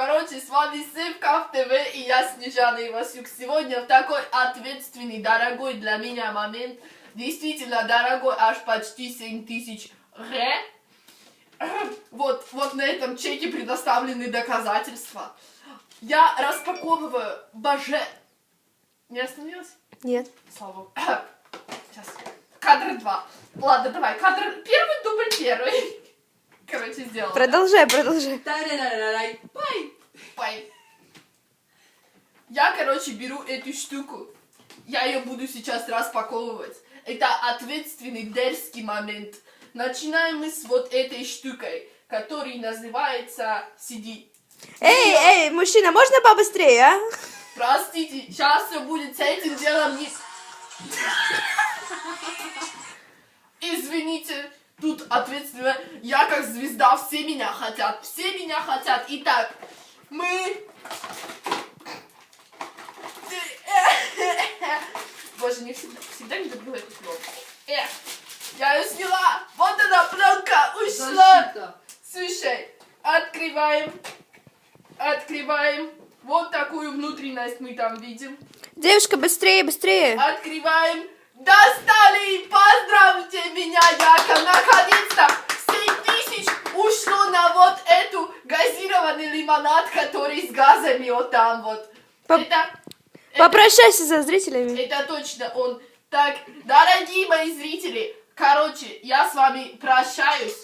Короче, с вами Сывков ТВ и я, Снежана Ивасюк. Сегодня в такой ответственный, дорогой для меня момент, действительно дорогой, аж почти 7000 ре. Вот на этом чеке предоставлены доказательства. Я распаковываю боже... Не остановилась? Нет. Слава богу. Сейчас. Кадр 2. Ладно, давай. Кадр первый, дубль первый. Короче, сделала. Продолжай. Пай. Я, короче, беру эту штуку. Я ее буду сейчас распаковывать. Это ответственный дерзкий момент. Начинаем мы с вот этой штукой, которая называется CD. Эй, мужчина, можно побыстрее, а? Простите, сейчас все будет с этим делом не... Извините, тут ответственно, я как звезда, все меня хотят. Итак, мы... Боже, не всегда не люблю эту пленку. Я ее сняла, вот она, пленка ушла. Слушай, открываем. Вот такую внутренность мы там видим. Девушка, быстрее. Открываем. Достали! Поздравьте меня, Яка! Наконец-то 7000 ушло на вот эту газированный лимонад, который с газами вот там вот. Попрощайся со зрителями. Это точно он. Так, дорогие мои зрители, короче, я с вами прощаюсь.